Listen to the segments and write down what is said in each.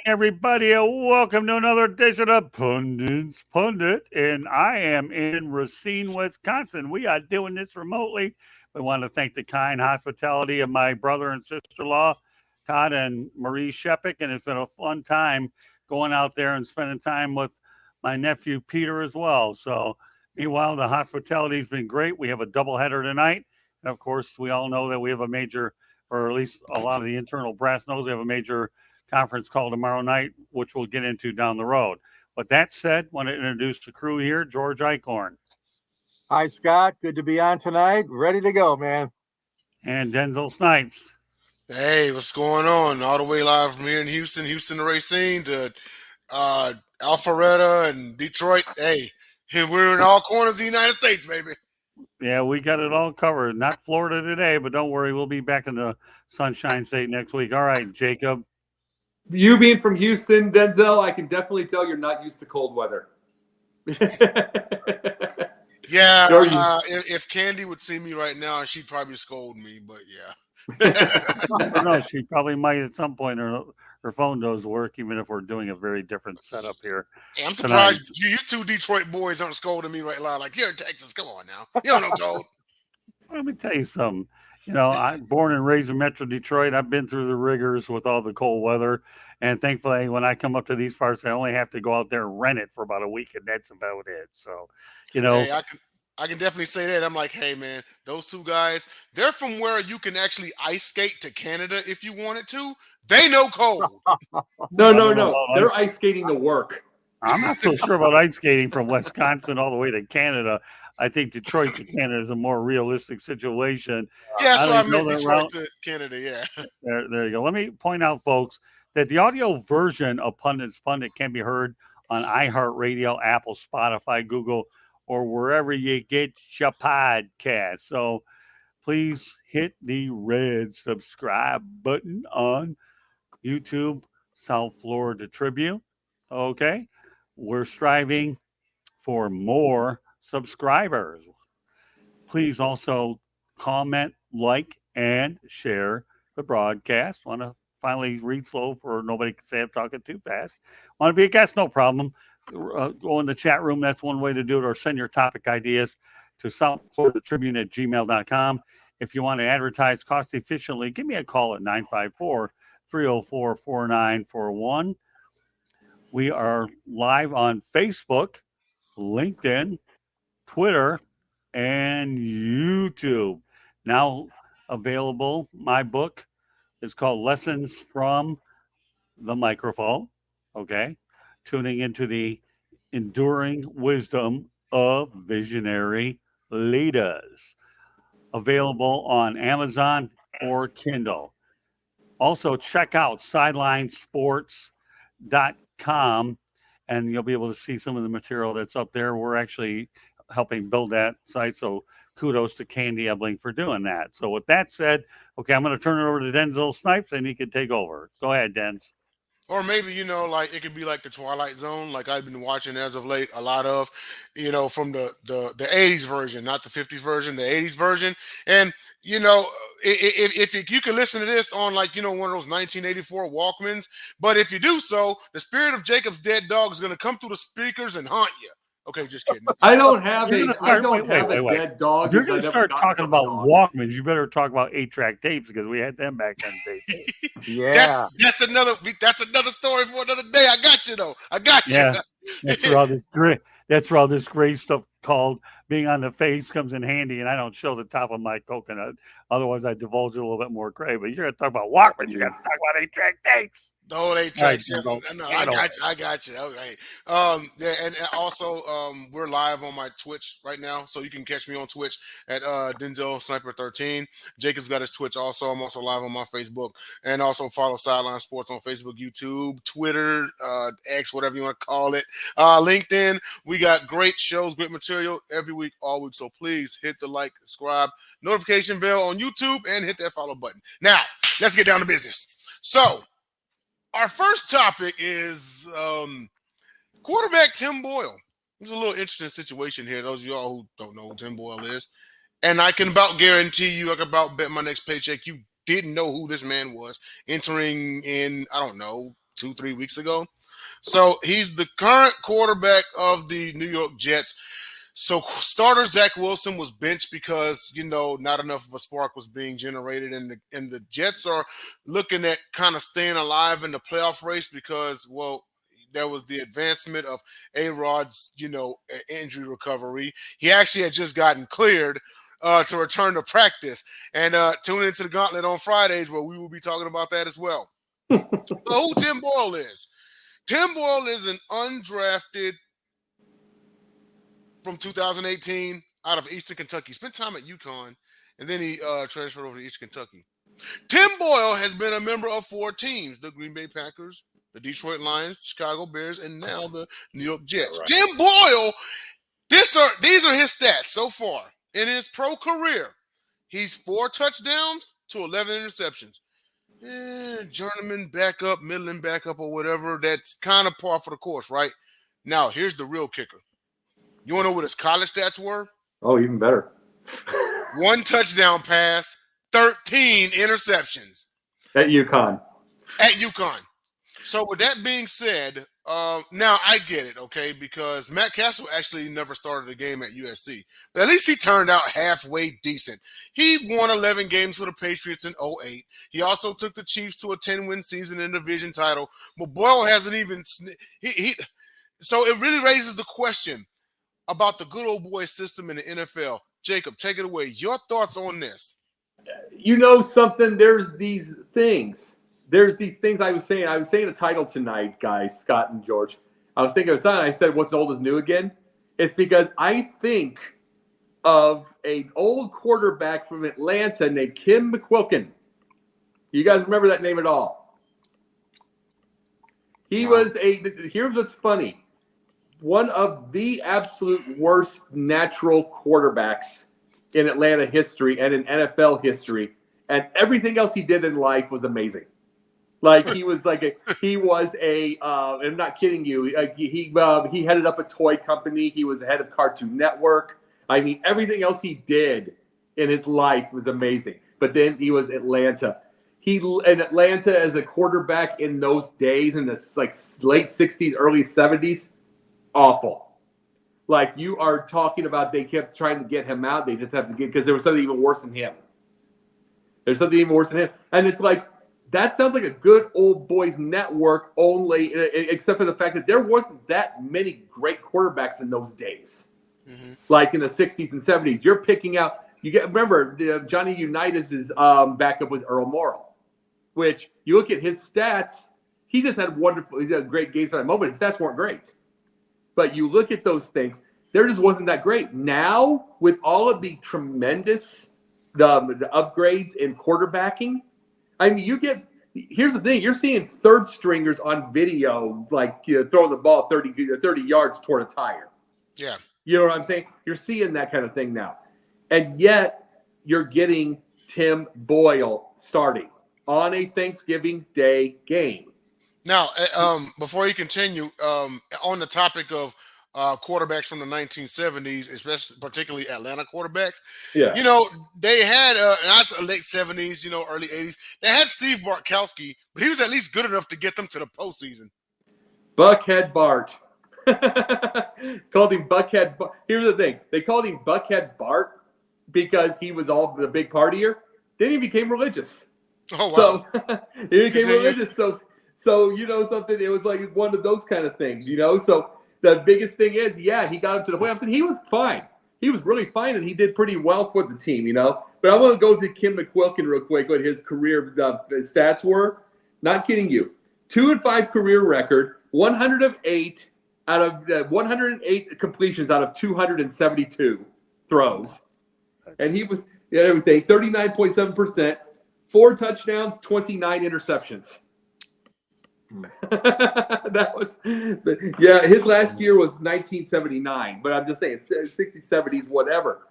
everybody, and welcome to another edition of Pundit. And I am in Racine, Wisconsin. We are doing this remotely. We want to thank the kind hospitality of my brother and sister-in-law, Todd and Marie Shepik, and it's been a fun time going out there and spending time with my nephew Peter as well. So, meanwhile, the hospitality has been great. We have a doubleheader tonight, and of course, we all know that we have a major, or at least a lot of the internal brass knows we have a major conference call tomorrow night, which we'll get into down the road. But that said, want to introduce the crew here, George Eichhorn. Hi, Scott. Good to be on tonight. Ready to go, man. And Denzel Snipes. Hey, what's going on? All the way live from here in Houston to Racine to Alpharetta and Detroit. Hey, we're in all corners of the United States, baby. Yeah, we got it all covered. Not Florida today, but don't worry, we'll be back in the Sunshine State next week. All right, Jacob. You being from Houston, Denzel, I can definitely tell you're not used to cold weather. Yeah, if Candy would see me right now, she'd probably scold me, but yeah. No, she probably might at some point. Her phone does work, even if we're doing a very different setup here. Hey, I'm surprised you two Detroit boys aren't scolding me right now. Like, you're in Texas. Come on now. You don't know cold. Let me tell you something. You know, I'm born and raised in Metro Detroit. I've been through the rigors with all the cold weather. And thankfully, when I come up to these parts, I only have to go out there and rent it for about a week, and that's about it. So, you know. Hey, I can definitely say that. I'm like, hey, man, those two guys, they're from where you can actually ice skate to Canada if you wanted to. They know cold. No. They're ice skating to work. I'm not so sure about ice skating from Wisconsin all the way to Canada. I think Detroit to Canada is a more realistic situation. Yeah, that's what I meant, Detroit to Canada, yeah. There you go. Let me point out, folks, that the audio version of Pundit's Pundit can be heard on iHeartRadio, Apple, Spotify, Google, or wherever you get your podcast. So please hit the red subscribe button on YouTube, South Florida Tribune. Okay? We're striving for more subscribers. Please also comment, like, and share the broadcast. Want to finally read slow for nobody can say I'm talking too fast. Want to be a guest? No problem. Go in the chat room. That's one way to do it. Or send your topic ideas to southfloridatribune@gmail.com. If you want to advertise cost efficiently, give me a call at 954-304-4941. We are live on Facebook, LinkedIn, Twitter, and YouTube. Now available, my book is called Lessons from the Microphone. Okay. Tuning into the enduring wisdom of visionary leaders. Available on Amazon or Kindle. Also, check out sidelinesports.com and you'll be able to see some of the material that's up there. We're actually helping build that site. So kudos to Candy Ebling for doing that. So with that said, okay, I'm going to turn it over to Denzel Snipes and he can take over. Go ahead, Denz. Or maybe, like it could be like the Twilight Zone, like I've been watching as of late, a lot of, from the 80s version, not the 50s version, the 80s version. And, if you can listen to this on one of those 1984 Walkmans, but if you do so, the spirit of Jacob's dead dog is going to come through the speakers and haunt you. Okay, just kidding. I don't have a dead dog. If you're going to start talking about Walkmans, you better talk about 8-track tapes because we had them back then. Yeah, that's another story for another day. I got you though. I got you. Yeah, that's where all this gray stuff called being on the face comes in handy, and I don't show the top of my coconut. Otherwise, I divulge a little bit more gray. But you're going to talk about Walkmans. You got to talk about 8-track tapes. No, they tracks. No, I got you. Okay. Yeah, and also, we're live on my Twitch right now, so you can catch me on Twitch at Denzel Sniper 13. Jacob's got his Twitch also. I'm also live on my Facebook, and also follow Sideline Sports on Facebook, YouTube, Twitter, X, whatever you want to call it. LinkedIn. We got great shows, great material every week, all week. So please hit the like, subscribe, notification bell on YouTube, and hit that follow button. Now, let's get down to business. So, our first topic is quarterback Tim Boyle. There's a little interesting situation here. Those of y'all who don't know who Tim Boyle is. And I can about guarantee you, I can about bet my next paycheck, you didn't know who this man was entering in, 2-3 weeks ago. So he's the current quarterback of the New York Jets. So starter Zachwilson was benched because, not enough of a spark was being generated. And the Jets are looking at kind of staying alive in the playoff race because, well, there was the advancement of A-Rod's, injury recovery. He actually had just gotten cleared to return to practice. And tune into the Gauntlet on Fridays where we will be talking about that as well. But who Tim Boyle is? Tim Boyle is an undrafted from 2018 out of Eastern Kentucky. Spent time at UConn, and then he transferred over to Eastern Kentucky. Tim Boyle has been a member of 4 teams: the Green Bay Packers, the Detroit Lions, Chicago Bears, and now the New York Jets. Right. Tim Boyle, these are his stats so far in his pro career. He's 4 touchdowns to 11 interceptions. Journeyman backup, middling backup, or whatever. That's kind of par for the course, right? Now, here's the real kicker. You want to know what his college stats were? Oh, even better. 1 touchdown pass, 13 interceptions. At UConn. So with that being said, now I get it, okay, because Mattcassel actually never started a game at USC. But at least he turned out halfway decent. He won 11 games for the Patriots in 2008. He also took the Chiefs to a 10-win season in the division title. But Boyle hasn't even so it really raises the question about the good old boy system in the NFL. Jacob, take it away. Your thoughts on this? You know something? There's these things I was saying a title tonight, guys, Scott and George. I was thinking of something. I said, what's old is new again? It's because I think of an old quarterback from Atlanta named Kim McQuilkin. You guys remember that name at all? He was here's what's funny. One of the absolute worst natural quarterbacks in Atlanta history and in NFL history. And everything else he did in life was amazing. Like I'm not kidding you. He headed up a toy company. He was the head of Cartoon Network. I mean, everything else he did in his life was amazing. But then he was Atlanta. In Atlanta as a quarterback in those days, in the late 60s, early 70s, awful. Like you are talking about, they kept trying to get him out. They just have to get, because there was something even worse than him. And it's like, that sounds like a good old boys network only, except for the fact that there wasn't that many great quarterbacks in those days. Mm-hmm. Like in the 60s and 70s. You're picking out, remember, johnnyunitas' backup was earlmorral, which you look at his stats, he had great games for that moment. His stats weren't great. But you look at those things, there just wasn't that great. Now, with all of the tremendous the upgrades in quarterbacking, I mean, here's the thing, you're seeing third stringers on video, like throwing the ball 30 yards toward a tire. Yeah. You know what I'm saying? You're seeing that kind of thing now. And yet, you're getting Tim Boyle starting on a Thanksgiving Day game. Now, before you continue, on the topic of quarterbacks from the 1970s, especially particularly Atlanta quarterbacks, they had not the late 70s, early 80s. They had Steve Bartkowski, but he was at least good enough to get them to the postseason. Buckhead Bart. Called him Buckhead Bart. Here's the thing. They called him Buckhead Bart because he was all the big partier. Then he became religious. Oh, wow. So he became religious. So you know something, it was like one of those kind of things, So the biggest thing is, he got him to the playoffs, and he was fine. He was really fine, and he did pretty well for the team, But I want to go to Kim McQuilkin real quick, what his career stats were. Not kidding you. 2-5 career record, 108 out of 108 completions out of 272 throws. And he was everything, 39.7%, 4 touchdowns, 29 interceptions. That was, his last year was 1979, but I'm just saying 60s, 70s, whatever.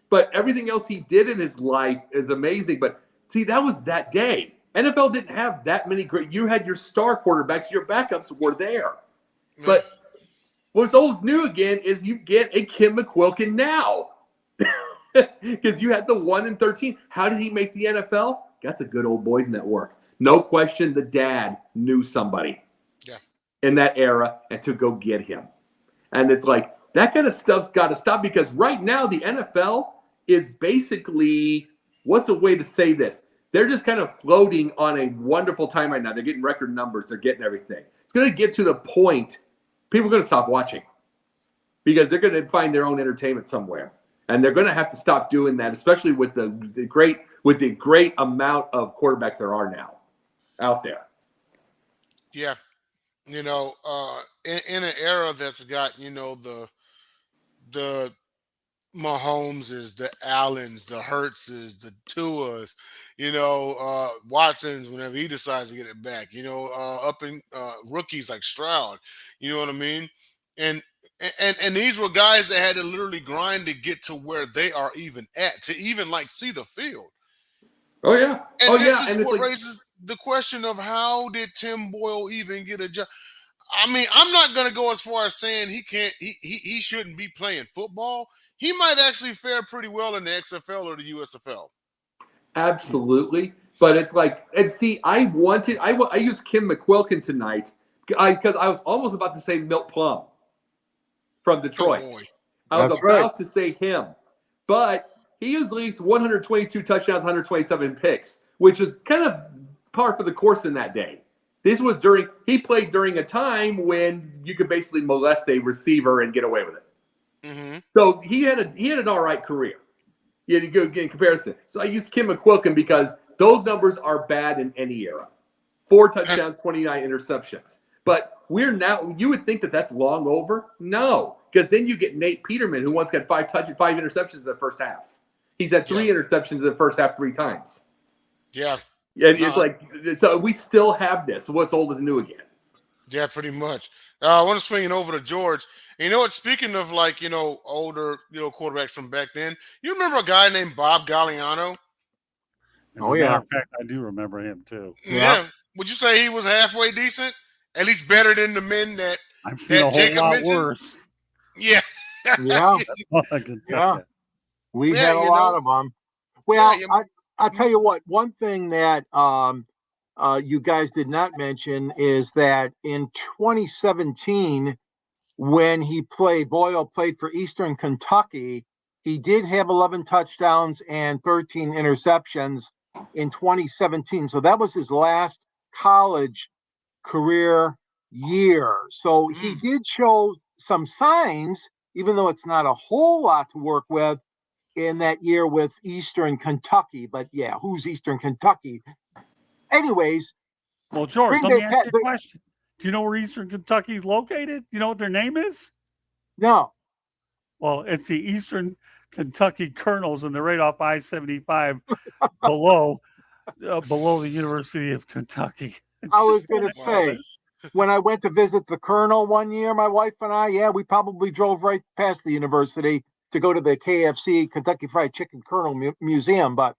But everything else he did in his life is amazing. But see, that was that day. NFL didn't have that many great. You had your star quarterbacks, your backups were there. But what's old new again is you get a Kim McQuilkin now. Because you had the 1-13. How did he make the NFL? That's a good old boys network. No question, the dad knew somebody. in that era and to go get him. And it's like, that kind of stuff's got to stop, because right now the NFL is basically, what's a way to say this? They're just kind of floating on a wonderful time right now. They're getting record numbers. They're getting everything. It's going to get to the point people are going to stop watching, because they're going to find their own entertainment somewhere. And they're going to have to stop doing that, especially with the great amount of quarterbacks there are now out there. Yeah. You know, in an era that's got, you know, the Mahomeses, the Allens, the Hurtses, the Tuas, you know, Watson's whenever he decides to get it back, you know, up in rookies like Stroud, you know what I mean? And these were guys that had to literally grind to get to where they are even at, to even like see the field. Oh yeah. And this yeah. is And what raises the question of, how did Tim Boyle even get a job? I mean, I'm not going to go as far as saying he shouldn't be playing football. He might actually fare pretty well in the XFL or the USFL. Absolutely. But it's like, and see, I used Kim McQuilkin tonight because I was almost about to say Milt Plum from Detroit. Oh boy. I was about to say him. But he used at least 122 touchdowns, 127 picks, which is kind of par for the course in that day. This was he played during a time when you could basically molest a receiver and get away with it. Mm-hmm. So he had an all right career. You had to go get in comparison. So I used Kim McQuilkin because those numbers are bad in any era. 4 touchdowns, 29 interceptions. But you would think that that's long over. No, because then you get Nate Peterman, who once got 5 interceptions in the first half. He's had 3 interceptions in the first half 3 times. Yeah. And it's like, so we still have this. So what's old is new again. Yeah, pretty much. I want to swing it over to George. And you know what? Speaking of, like, you know, older, you know, quarterbacks from back then, you remember a guy named Bobgagliano? As a matter of fact, I do remember him too. Yeah. Would you say he was halfway decent? At least better than the men that I've seen a whole Jacob lot mentioned? worse. Yeah. Yeah. Yeah. We had a lot of them. Well, I'll tell you what, one thing that you guys did not mention is that in 2017, when Boyle played for Eastern Kentucky, he did have 11 touchdowns and 13 interceptions in 2017. So that was his last college career year. So he did show some signs, even though it's not a whole lot to work with, in that year with Eastern Kentucky. But yeah, who's Eastern Kentucky? Anyways. Well, George, let me ask you a question. Do you know where Eastern Kentucky is located? Do you know what their name is? No. Well, it's the Eastern Kentucky Colonels, and they're right off I-75 below the University of Kentucky. I was going to say, when I went to visit the Colonel one year, my wife and I, we probably drove right past the university to go to the KFC, Kentucky Fried Chicken Colonel Museum. But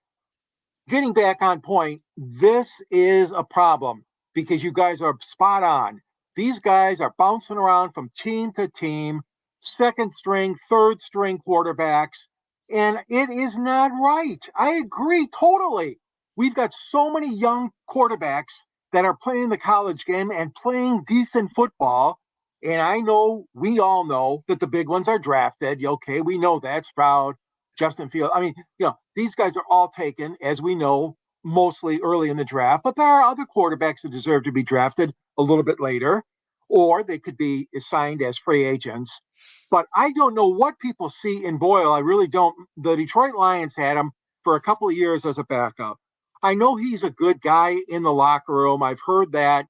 getting back on point, this is a problem because you guys are spot on. These guys are bouncing around from team to team, second string, third string quarterbacks, and it is not right. I agree totally. We've got so many young quarterbacks that are playing the college game and playing decent football. And we all know that the big ones are drafted. Okay, we know that. Stroud, Justin Fields. I mean, these guys are all taken, as we know, mostly early in the draft. But there are other quarterbacks that deserve to be drafted a little bit later, or they could be assigned as free agents. But I don't know what people see in Boyle. I really don't. The Detroit Lions had him for a couple of years as a backup. I know he's a good guy in the locker room. I've heard that.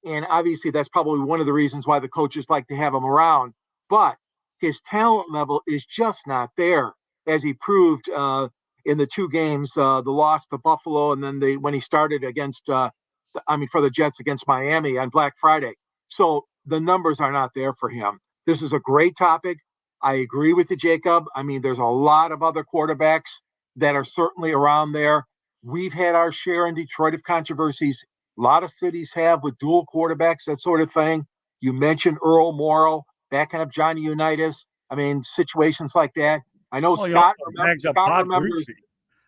And obviously, that's probably one of the reasons why the coaches like to have him around. But his talent level is just not there, as he proved in the 2 games, the loss to Buffalo, and then when he started for the Jets against Miami on Black Friday. So the numbers are not there for him. This is a great topic. I agree with you, Jacob. I mean, there's a lot of other quarterbacks that are certainly around there. We've had our share in Detroit of controversies. A lot of cities have with dual quarterbacks, that sort of thing. You mentioned earlmorral, backing up Johnnyunitas. I mean, situations like that. I know Scott remembers.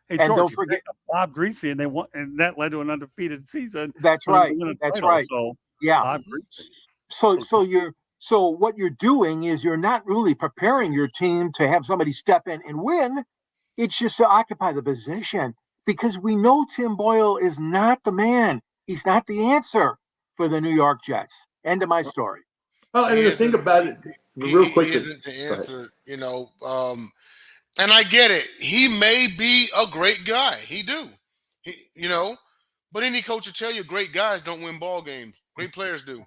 Hey, George, don't forget bobgriese, and they won, and that led to an undefeated season. That's right. That's right. So yeah. So what you're doing is you're not really preparing your team to have somebody step in and win. It's just to occupy the position, because we know Tim Boyle is not the man. He's not the answer for the New York Jets. End of my story. Well, and the thing about it, real quick, he isn't the answer, and I get it. He may be a great guy. He do. But any coach will tell you great guys don't win ball games. Great players do.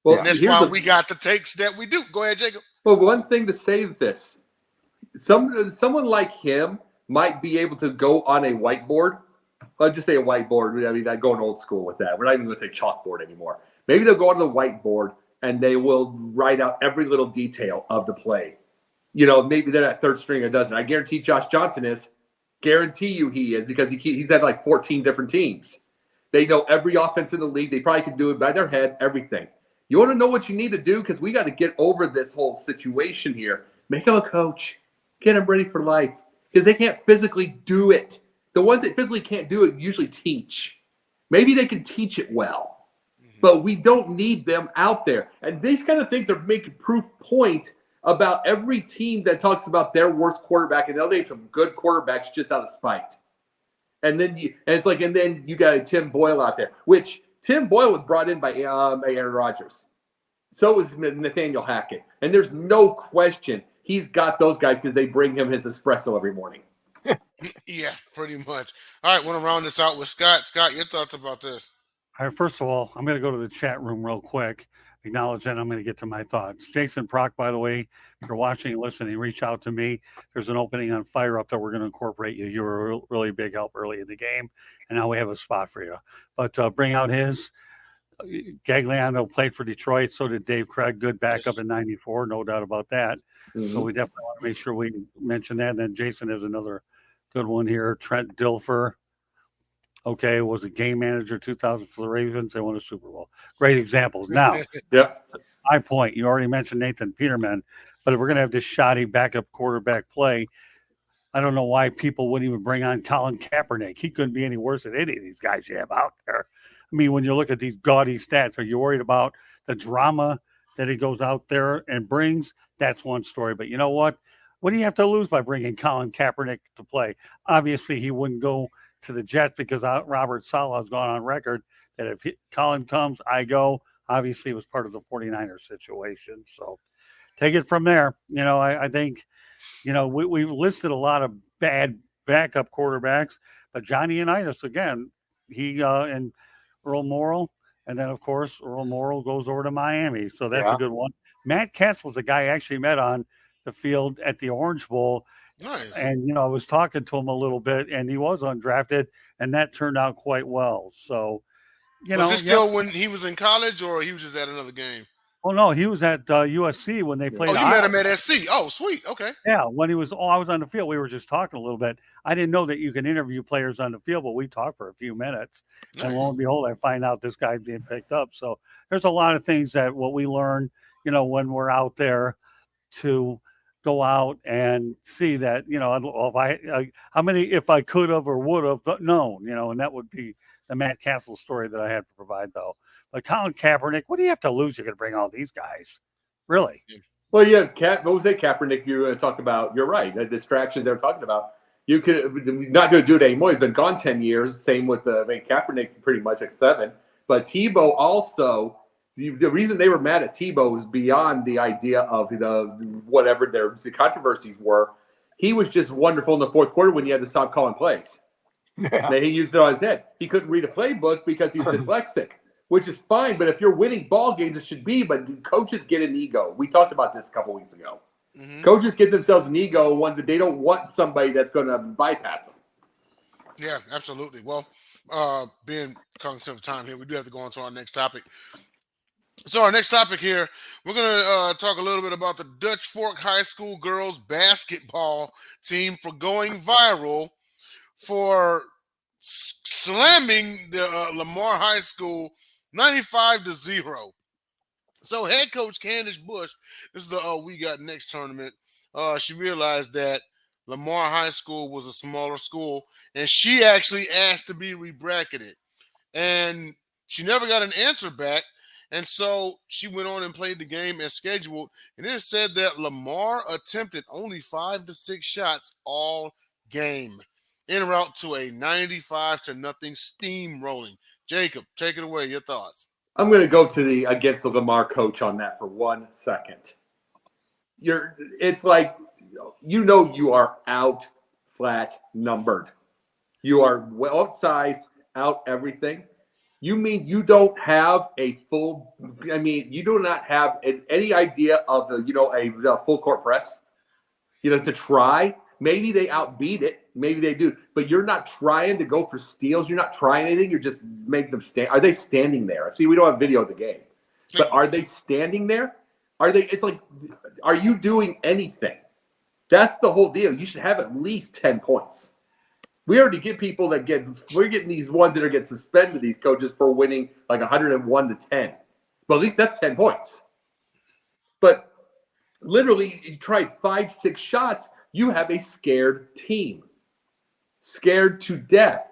Well, and that's why we got the takes that we do. Go ahead, Jacob. Well, one thing to say this. Someone like him might be able to go on a whiteboard. I'll just say a whiteboard. I mean, I'm going old school with that. We're not even going to say chalkboard anymore. Maybe they'll go on the whiteboard and they will write out every little detail of the play. Maybe they're that third stringer doesn't. I guarantee Josh Johnson is. Guarantee you he is, because he's had like 14 different teams. They know every offense in the league. They probably can do it by their head, everything. You want to know what you need to do? Because we got to get over this whole situation here. Make him a coach. Get him ready for life. Because they can't physically do it. The ones that physically can't do it usually teach. Maybe they can teach it well. But we don't need them out there. And these kind of things are making proof point about every team that talks about their worst quarterback, and they'll name some good quarterbacks just out of spite. And then you got Tim Boyle out there, which Tim Boyle was brought in by Aaron Rodgers. So was Nathaniel Hackett. And there's no question he's got those guys because they bring him his espresso every morning. Yeah, pretty much. All right, want to round this out with Scott. Scott, your thoughts about this? All right, first of all, I'm going to go to the chat room real quick. Acknowledge that. I'm going to get to my thoughts. Jason Prock, by the way, if you're watching and listening, reach out to me. There's an opening on Fire Up that we're going to incorporate you. You were a really big help early in the game, and now we have a spot for you. But bring out his. Gagliano played for Detroit. So did Dave Craig. Good backup in '94, no doubt about that. So we definitely want to make sure we mention that. And then Jason has another good one here. Trentdilfer. Okay, was a game manager 2000 for the Ravens. They won a Super Bowl. Great examples. Now, my point, you already mentioned Nathan Peterman, but if we're going to have this shoddy backup quarterback play, I don't know why people wouldn't even bring on Colin Kaepernick. He couldn't be any worse than any of these guys you have out there. I mean, when you look at these gaudy stats, are you worried about the drama that he goes out there and brings? That's one story. But you know what? What do you have to lose by bringing Colin Kaepernick to play? Obviously, he wouldn't go to the Jets because Robert Saleh has gone on record that if Colin comes, I go. Obviously, it was part of the 49ers situation. So take it from there. I think, we've listed a lot of bad backup quarterbacks, but johnnyunitas, again, he and earlmorral. And then, of course, earlmorral goes over to Miami. So that's a good one. Mattcassel is a guy I actually met on the field at the Orange Bowl. Nice. And, I was talking to him a little bit, and he was undrafted, and that turned out quite well. So, was this still when he was in college, or he was just at another game? Oh, no, he was at USC when they played. Oh, you met him at SC. Oh, sweet. Okay. Yeah, when I was on the field, we were just talking a little bit. I didn't know that you can interview players on the field, but we talked for a few minutes. Nice. And lo and behold, I find out this guy's being picked up. So there's a lot of things that what we learn, when we're out there to go out and see that, if I could have or would have known, and that would be the Mattcassel story that I had to provide, though. But Colin Kaepernick, what do you have to lose? You're going to bring all these guys, really? Well, yeah, what was that Kaepernick you were talking about? You're right. The distraction they're talking about. You could not going to do it anymore. He's been gone 10 years. Same with Kaepernick, pretty much like 7. But Tebow also. The reason they were mad at Tebow was beyond the idea of whatever the controversies were. He was just wonderful in the fourth quarter when he had to stop calling plays. Yeah. He used it on his head. He couldn't read a playbook because he's dyslexic, which is fine. But if you're winning ball games, it should be. But coaches get an ego. We talked about this a couple weeks ago. Mm-hmm. Coaches get themselves an ego when they don't want somebody that's going to bypass them. Yeah, absolutely. Well, being cognizant of time here, we do have to go on to our next topic. So our next topic here, we're going to talk a little bit about the Dutch Fork High School girls basketball team for going viral for slamming the Lamar High School 95-0. So head coach Candace Bush, this is the We Got Next tournament. She realized that Lamar High School was a smaller school, and she actually asked to be rebracketed. And she never got an answer back. And so she went on and played the game as scheduled. And it said that Lamar attempted only 5 to 6 shots all game, en route to a 95-0 steamrolling. Jacob, take it away. Your thoughts. I'm going to go to against the Lamar coach on that for 1 second. It's like, you are out flat numbered. You are well outsized, out everything. You mean you don't have a full? I mean, you do not have any idea of a full court press. To try. Maybe they outbeat it. Maybe they do. But you're not trying to go for steals. You're not trying anything. You're just making them stand. Are they standing there? See, we don't have video of the game. But are they standing there? It's like, are you doing anything? That's the whole deal. You should have at least 10 points. We already get people we're getting these ones that are getting suspended, these coaches, for winning like 101-10. Well, at least that's 10 points. But literally, you tried 5, 6 shots, you have a scared team. Scared to death.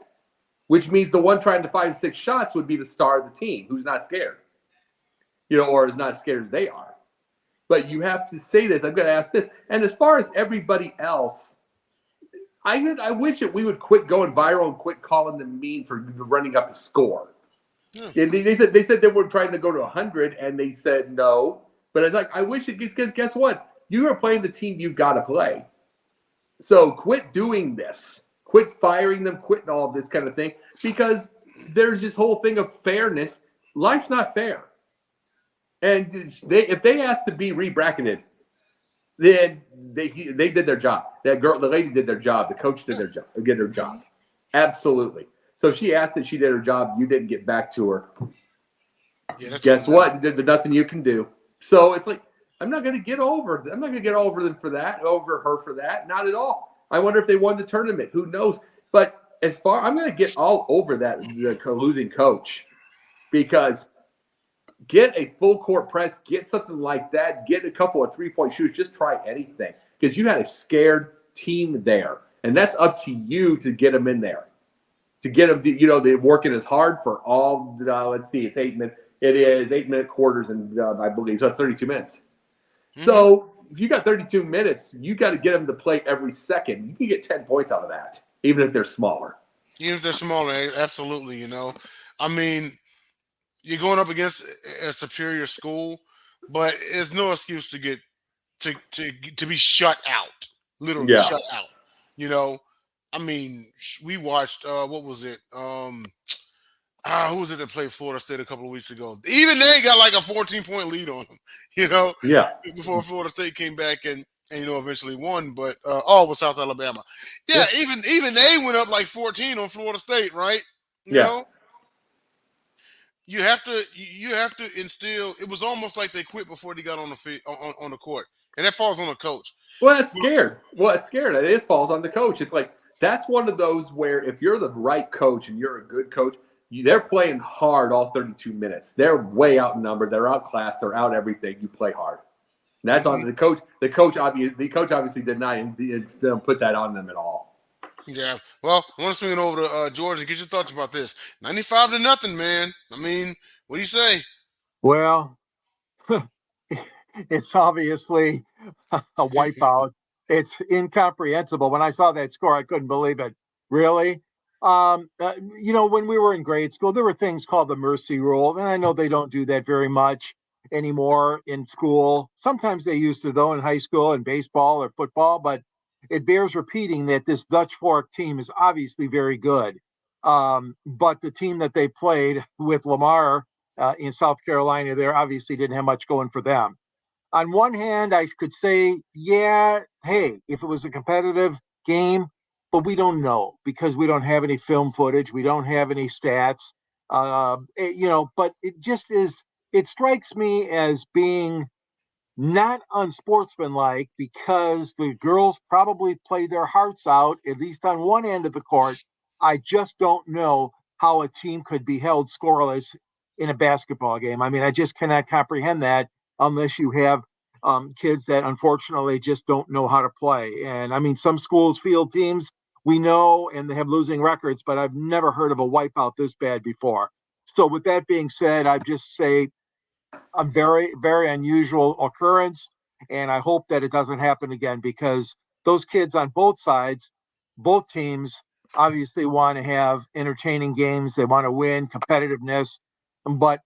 Which means the one trying to 5, 6 shots would be the star of the team, who's not scared. Or is not as scared as they are. But you have to say this. I'm going to ask this. And as far as everybody else, I wish that we would quit going viral and quit calling them mean for running up the score. Yeah. They said they were trying to go to 100, and they said no. But it's like, I wish it gets, because guess what? You are playing the team you've got to play. So quit doing this. Quit firing them, quitting all of this kind of thing, because there's this whole thing of fairness. Life's not fair. And if they asked to be re-bracketed, then they did their job. The lady did their job. The coach did their job. Absolutely. So she asked that she did her job. You didn't get back to her. Yeah, guess what? There's nothing you can do. So it's like, I'm not going to get over them. I'm not going to get over them for that, over her for that. Not at all. I wonder if they won the tournament. Who knows? But I'm going to get all over that losing coach, because get a full court press, get something like that, get a couple of 3-point shooters, just try anything, because you had a scared team there, and that's up to you to get them in there, to get them. They're working as hard for all. Let's see, it's 8 minutes. It is 8-minute quarters, and I believe so. That's 32 minutes. Mm-hmm. So if you got 32 minutes, you got to get them to play every second. You can get 10 points out of that, even if they're smaller. Even if they're smaller, absolutely. I mean, you're going up against a superior school, but there's no excuse to get to be shut out, literally shut out. I mean, we watched what was it? Who was it that played Florida State a couple of weeks ago? Even they got like a 14-point lead on them, Yeah. Before Florida State came back and eventually won, but it was South Alabama. Yeah, even they went up like 14 on Florida State, right? You know? You have to instill. It was almost like they quit before they got on the field, on the court, and that falls on the coach. Well, that's scared. It falls on the coach. It's like, that's one of those where if you're the right coach and you're a good coach, they're playing hard all 32 minutes. They're way outnumbered. They're outclassed. They're out everything. You play hard. And that's on the coach. The coach obviously did not put that on them at all. Yeah. Well, I want to swing it over to George and get your thoughts about this. 95-0, man. I mean, what do you say? Well, it's obviously a wipeout. It's incomprehensible. When I saw that score, I couldn't believe it. Really? When we were in grade school, there were things called the mercyrule, and I know they don't do that very much anymore in school. Sometimes they used to, though, in high school and baseball or football, but it bears repeating that this Dutch Fork team is obviously very good. But the team that they played with Lamar in South Carolina, they obviously didn't have much going for them. On one hand, I could say, yeah, hey, if it was a competitive game, but we don't know because we don't have any film footage. We don't have any stats, but it just is, it strikes me as being not unsportsmanlike because the girls probably played their hearts out, at least on one end of the court. I just don't know how a team could be held scoreless in a basketball game. I mean, I just cannot comprehend that unless you have kids that unfortunately just don't know how to play. And I mean, some schools field teams, we know, and they have losing records, but I've never heard of a wipeout this bad before. So with that being said, I just say a very, very unusual occurrence. And I hope that it doesn't happen again, because those kids on both sides, both teams, obviously want to have entertaining games. They want to win, competitiveness, but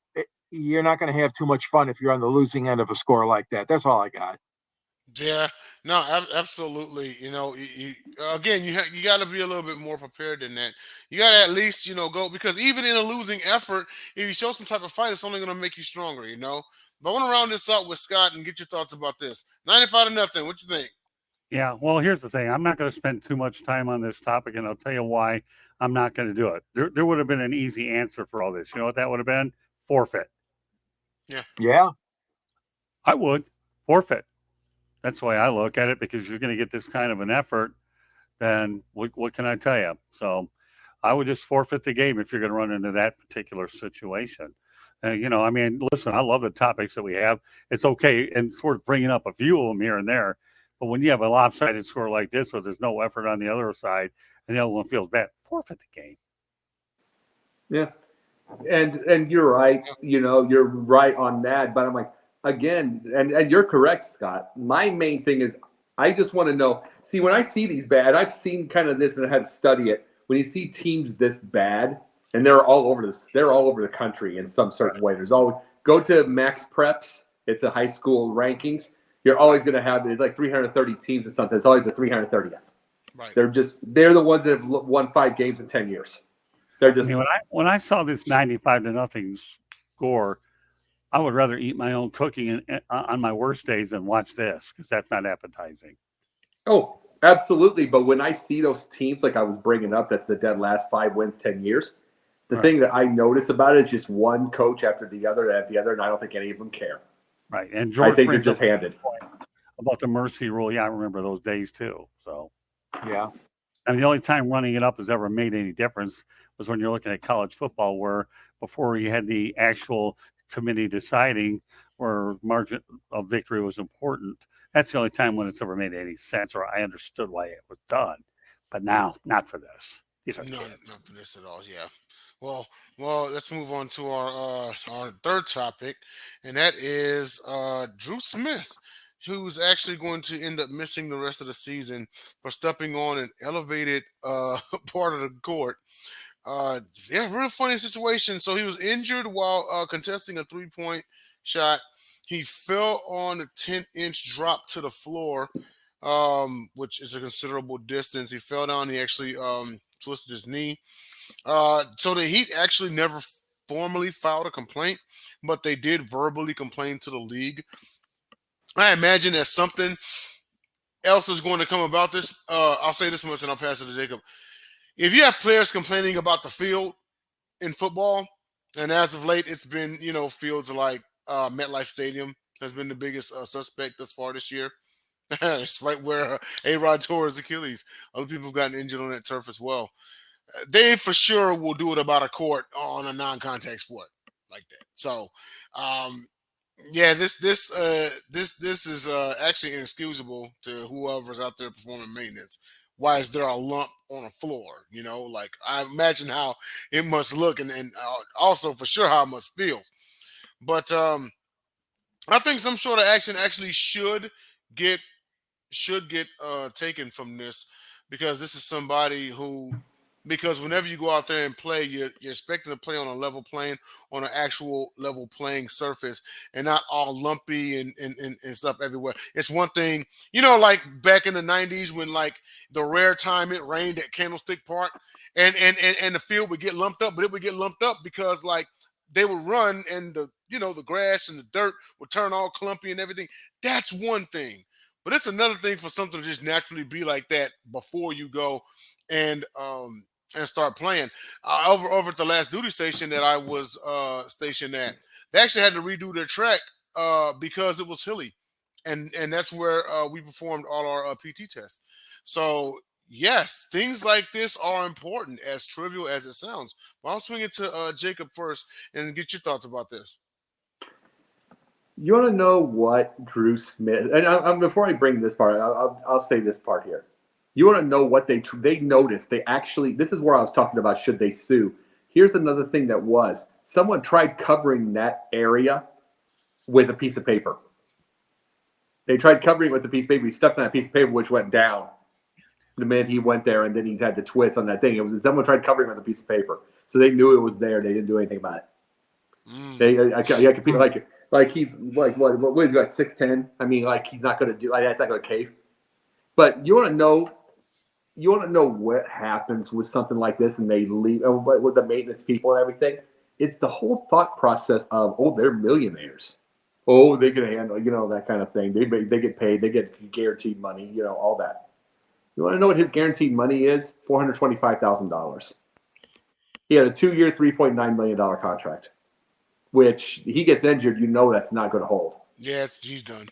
you're not going to have too much fun if you're on the losing end of a score like that. That's all I got. Yeah, no, absolutely. Again, you got to be a little bit more prepared than that. You got to at least, go, because even in a losing effort, if you show some type of fight, it's only going to make you stronger. But I want to round this out with Scott and get your thoughts about this. 95-0. What you think? Yeah, well, here's the thing. I'm not going to spend too much time on this topic, and I'll tell you why I'm not going to do it. There would have been an easy answer for all this. You know what that would have been? Forfeit. Yeah. I would forfeit. That's the way I look at it, because you're going to get this kind of an effort. Then what can I tell you? So I would just forfeit the game if you're going to run into that particular situation. I mean, listen, I love the topics that we have. It's okay, and sort of bringing up a few of them here and there. But when you have a lopsided score like this, where there's no effort on the other side, and the other one feels bad, forfeit the game. Yeah, and you're right. You're right on that. But I'm like, again, and you're correct, Scott. My main thing is, I just want to know. See, when I see these bad, I've seen kind of this, and I had to study it. When you see teams this bad, and they're all over the country in some certain way. There's always, go to Max Preps. It's a high school rankings. You're always going to have, it's like 330 teams or something. It's always the 330th. Right. They're the ones that have won 5 games in 10 years. They're just. I mean, when I saw this 95-0 score, I would rather eat my own cooking on my worst days than watch this, because that's not appetizing. Oh, absolutely. But when I see those teams, like I was bringing up, that's the dead last 5 wins, 10 years. The thing that I notice about it is just one coach after the other, and I don't think any of them care. Right. And George, I think they're just handed. About the mercyrule, yeah, I remember those days too. So, Yeah. I mean, the only time running it up has ever made any difference was when you're looking at college football, where before you had the actual committee deciding where margin of victory was important. That's the only time when it's ever made any sense, or I understood why it was done. But now, not for this. These are Not for this at all. Yeah. Well, let's move on to our third topic, and that is Drusmith, who's actually going to end up missing the rest of the season for stepping on an elevated part of the court. Real funny situation. So he was injured while contesting a 3-point shot. He fell on a 10-inch drop to the floor, which is a considerable distance. He fell down. He actually twisted his knee. So the Heat actually never formally filed a complaint, but they did verbally complain to the league. I imagine that something else is going to come about this. I'll say this much and I'll pass it to Jacob. If you have players complaining about the field in football, and as of late, it's been, fields like MetLife Stadium has been the biggest suspect thus far this year. It's right where A-Rod tore his Achilles. Other people have gotten injured on that turf as well. They for sure will do it about a court on a non-contact sport like that. So, this is actually inexcusable to whoever's out there performing maintenance. Why is there a lump on a floor? Like, I imagine how it must look, and also for sure how it must feel. But I think some sort of action actually should get taken from this, because this is somebody who, because whenever you go out there and play, you're expected to play on a level plane, on an actual level playing surface, and not all lumpy and stuff everywhere. It's one thing, like back in the 90s when, like, the rare time it rained at Candlestickpark, and the field would get lumped up, but it would get lumped up because, like, they would run and the grass and the dirt would turn all clumpy and everything. That's one thing. But it's another thing for something to just naturally be like that before you go and start playing. Over at the last duty station that I was stationed at, they actually had to redo their track because it was hilly, and that's where we performed all our PT tests. So yes, things like this are important, as trivial as it sounds. But I'll swing it to Jacob first and get your thoughts about this. You want to know what Drew Smith, and before I bring this part, I'll say this part here. You want to know what they noticed. They actually, this is where I was talking about, should they sue? Here's another thing that was. Someone tried covering that area with a piece of paper. They tried covering it with a piece of paper. He stepped on that piece of paper, which went down the minute he went there, and then he had the twist on that thing. It was someone tried covering it with a piece of paper, so they knew it was there. They didn't do anything about it. I compete like he's like what is he, like 6'10"? I mean, like he's not going to do like that's not going to cave. But you want to know what happens with something like this, and they leave with the maintenance people and everything. It's the whole thought process of they're millionaires. Oh, they can handle, that kind of thing. They get paid. They get guaranteed money, all that. You want to know what his guaranteed money is? $425,000. He had a 2-year, $3.9 million contract, which he gets injured, that's not going to hold. Yeah, he's done.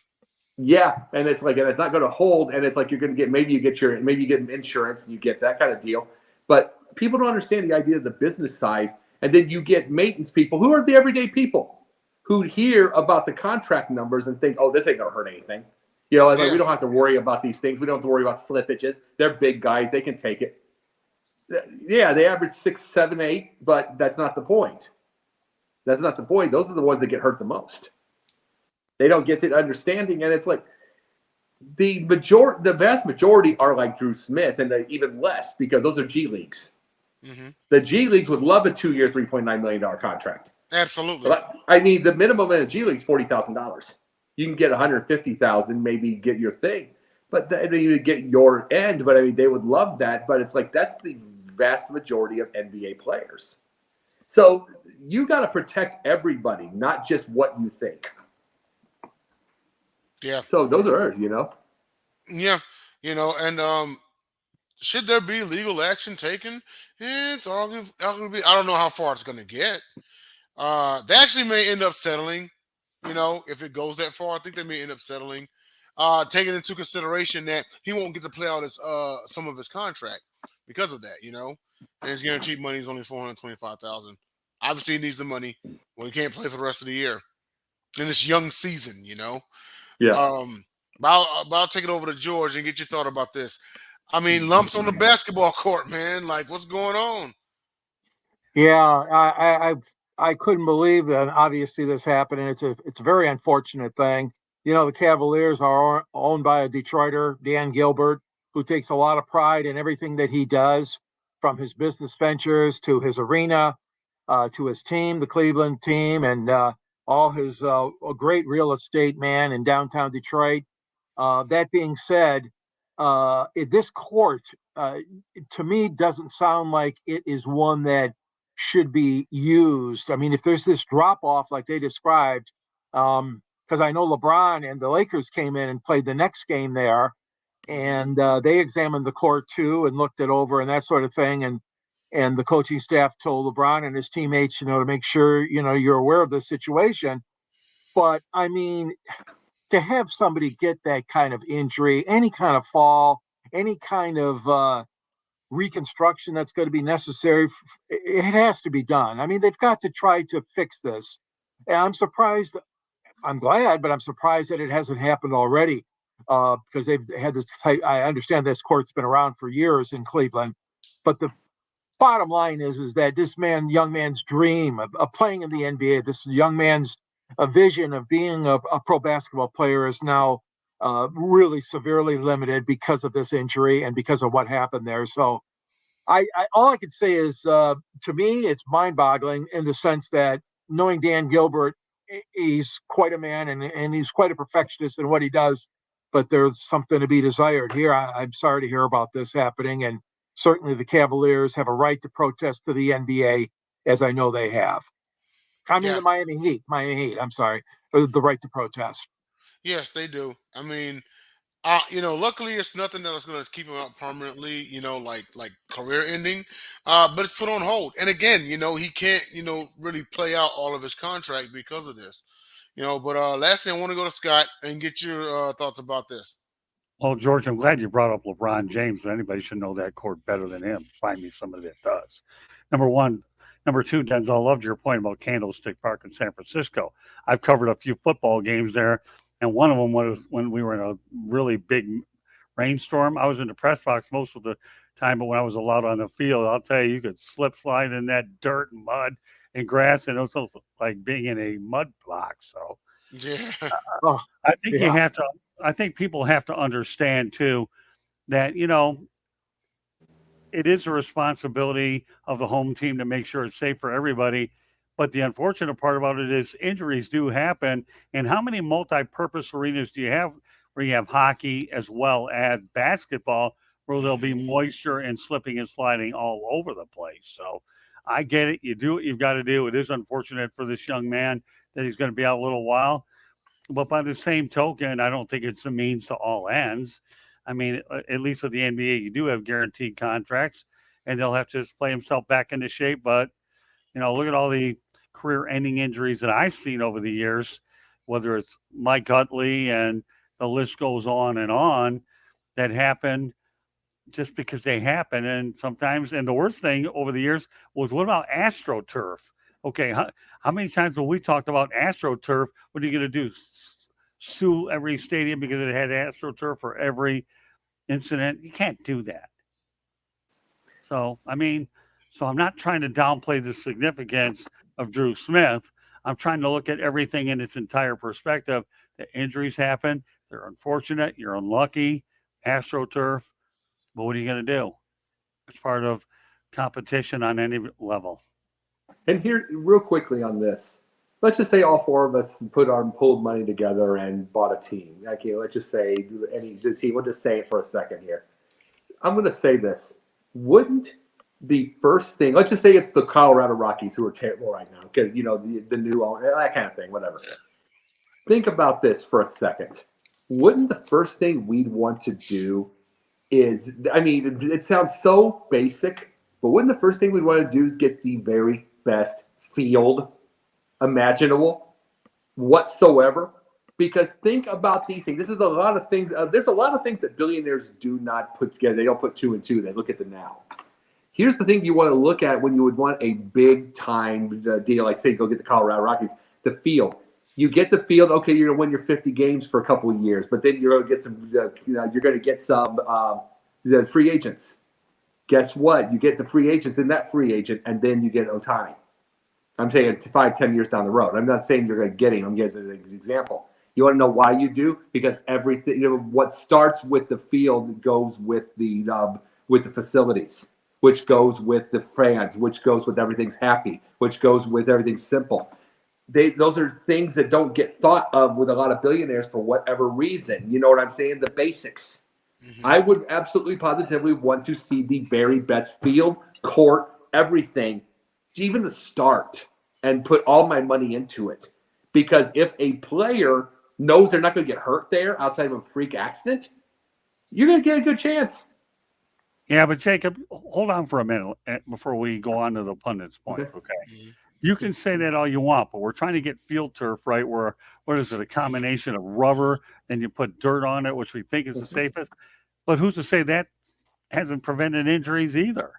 Yeah, and it's not going to hold, and it's like you're going to get maybe you get insurance, and you get that kind of deal. But people don't understand the idea of the business side, and then you get maintenance people who are the everyday people who hear about the contract numbers and think, this ain't going to hurt anything. We don't have to worry about these things. We don't have to worry about slippages. They're big guys. They can take it. Yeah, they average 6, 7, 8, but that's not the point. That's not the point. Those are the ones that get hurt the most. They don't get the understanding, and it's like the vast majority are like Drusmith, and even less because those are G leagues. Mm-hmm. The G leagues would love a 2-year, $3.9 million contract. Absolutely. But I mean, the minimum in a G league is $40,000. You can get $150,000, maybe get your thing, but you get your end. But I mean, they would love that. But it's like that's the vast majority of NBA players. So you got to protect everybody, not just what you think. Yeah. So those are Yeah, and should there be legal action taken? It's arguably, I don't know how far it's going to get. They actually may end up settling, if it goes that far. I think they may end up settling, taking into consideration that he won't get to play out some of his contract because of that, and his guaranteed money is only $425,000. Obviously, he needs the money when he can't play for the rest of the year in this young season, Yeah. But I'll take it over to George and get your thought about this. I mean, lumps on the basketball court, man. Like, what's going on? Yeah, I couldn't believe that. Obviously, this happened, and it's a very unfortunate thing. The Cavaliers are owned by a Detroiter, Dangilbert, who takes a lot of pride in everything that he does, from his business ventures to his arena, to his team, the Cleveland team, and all his a great real estate man in downtown Detroit. That being said, this court, to me, doesn't sound like it is one that should be used. I mean, if there's this drop off like they described, because I know LeBron and the Lakers came in and played the next game there, and they examined the court too and looked it over and that sort of thing. And the coaching staff told LeBron and his teammates, to make sure, you're aware of the situation. But I mean, to have somebody get that kind of injury, any kind of fall, any kind of reconstruction that's going to be necessary, it has to be done. I mean, they've got to try to fix this. And I'm surprised. I'm glad, but I'm surprised that it hasn't happened already, because they've had this. I understand this court's been around for years in Cleveland, but the bottom line is that this young man's dream of playing in the NBA, this young man's vision of being a pro basketball player is now really severely limited because of this injury and because of what happened there. So all I could say is, to me, it's mind-boggling in the sense that knowing Dangilbert, he's quite a man and he's quite a perfectionist in what he does, but there's something to be desired here. I'm sorry to hear about this happening, and certainly the Cavaliers have a right to protest to the NBA, as I know they have. I mean, the Miami Heat, I'm sorry, the right to protest. Yes, they do. I mean, luckily it's nothing that's going to keep him out permanently, like career ending, but it's put on hold. And again, he can't, really play out all of his contract because of this, but lastly, I want to go to Scott and get your thoughts about this. Well, George, I'm glad you brought up LeBron James. Anybody should know that court better than him. Find me somebody that does. Number one. Number two, Denzel, I loved your point about Candlestick Park in San Francisco. I've covered a few football games there, and one of them was when we were in a really big rainstorm. I was in the press box most of the time, but when I was allowed on the field, I'll tell you, you could slip slide in that dirt and mud and grass, and it was also like being in a mud block. So Yeah. Oh, I think you yeah. have to. I think people have to understand too that it is a responsibility of the home team to make sure it's safe for everybody. But the unfortunate part about it is injuries do happen. And how many multi-purpose arenas do you have where you have hockey as well as basketball, where there'll be moisture and slipping and sliding all over the place? So I get it. You do what you've got to do. It is unfortunate for this young man that he's going to be out a little while. But by the same token, I don't think it's a means to all ends. I mean, at least with the NBA, you do have guaranteed contracts, and they'll have to just play himself back into shape. But look at all the career-ending injuries that I've seen over the years, whether it's Mike Utley and the list goes on, that happen just because they happen. And sometimes, and the worst thing over the years was, what about astroturf? Okay, how many times have we talked about astroturf? What are you going to do? Sue every stadium because it had astroturf for every incident? You can't do that. So, I'm not trying to downplay the significance of Drew Smith. I'm trying to look at everything in its entire perspective. The injuries happen. They're unfortunate. You're unlucky. AstroTurf. But what are you going to do? It's part of competition on any level. And here, real quickly on this, let's just say all four of us pulled money together and bought a team. Okay, let's just say the team. We'll just say it for a second here. I'm going to say this. Wouldn't the first thing, let's just say it's the Colorado Rockies who are terrible right now because, the new owner, that kind of thing, whatever. Think about this for a second. Wouldn't the first thing we'd want to do is, it sounds so basic, but wouldn't the first thing we'd want to do is get the very best field imaginable whatsoever? Because think about these things. This is a lot of things. There's a lot of things that billionaires do not put together. They don't put two and two. They look at the now. Here's the thing you want to look at when you would want a big time deal, like say go get the Colorado Rockies, the field. You get the field. Okay, you're gonna win your 50 games for a couple of years, but then you're gonna get some. You're gonna get some free agents. Guess what? You get the free agents and that free agent, and then you get Ohtani. I'm saying 5-10 years down the road. I'm not saying you're going to get him. I'm giving an example. You want to know why you do? Because everything, what starts with the field goes with the facilities, which goes with the fans, which goes with everything's happy, which goes with everything's simple. Those are things that don't get thought of with a lot of billionaires for whatever reason. You know what I'm saying? The basics. Mm-hmm. I would absolutely positively want to see the very best field, court, everything, even the start, and put all my money into it. Because if a player knows they're not going to get hurt there outside of a freak accident, you're going to get a good chance. Yeah, but Jacob, hold on for a minute before we go on to the pundit's point, okay? Mm-hmm. You can say that all you want, but we're trying to get field turf, right, where, what is it, a combination of rubber, then you put dirt on it, which we think is the safest. But who's to say that hasn't prevented injuries either?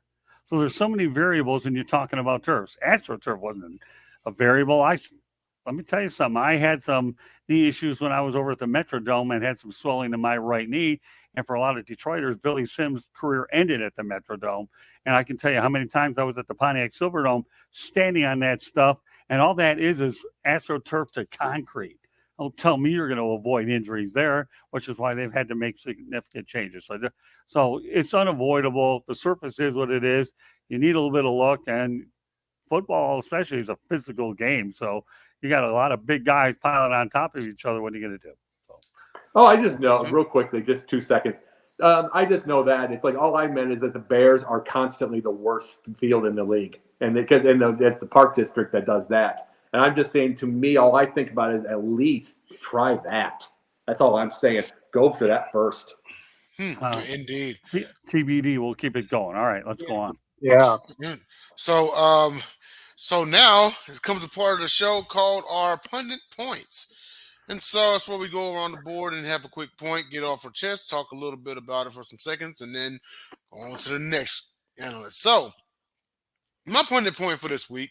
So there's so many variables, and you're talking about turfs. AstroTurf wasn't a variable. Let me tell you something. I had some knee issues when I was over at the Metrodome and had some swelling in my right knee. And for a lot of Detroiters, Billy Sims' career ended at the Metrodome. And I can tell you how many times I was at the Pontiac Silverdome standing on that stuff. And all that is AstroTurf to concrete. Don't tell me you're going to avoid injuries there, which is why they've had to make significant changes. So it's unavoidable. The surface is what it is. You need a little bit of luck, and football especially is a physical game. So you got a lot of big guys piling on top of each other. What are you going to do? Oh, I just know, real quickly, just 2 seconds. I just know that it's like all I meant is that the Bears are constantly the worst field in the league, and it's the Park District that does that. And I'm just saying, to me, all I think about is at least try that. That's all I'm saying. Go for that first. Indeed. TBD, we'll keep it going. All right, let's go on. Yeah. So now it comes a part of the show called our pundit points. And so that's where we go around the board and have a quick point, get off our chest, talk a little bit about it for some seconds, and then go on to the next analyst. So my pundit point for this week.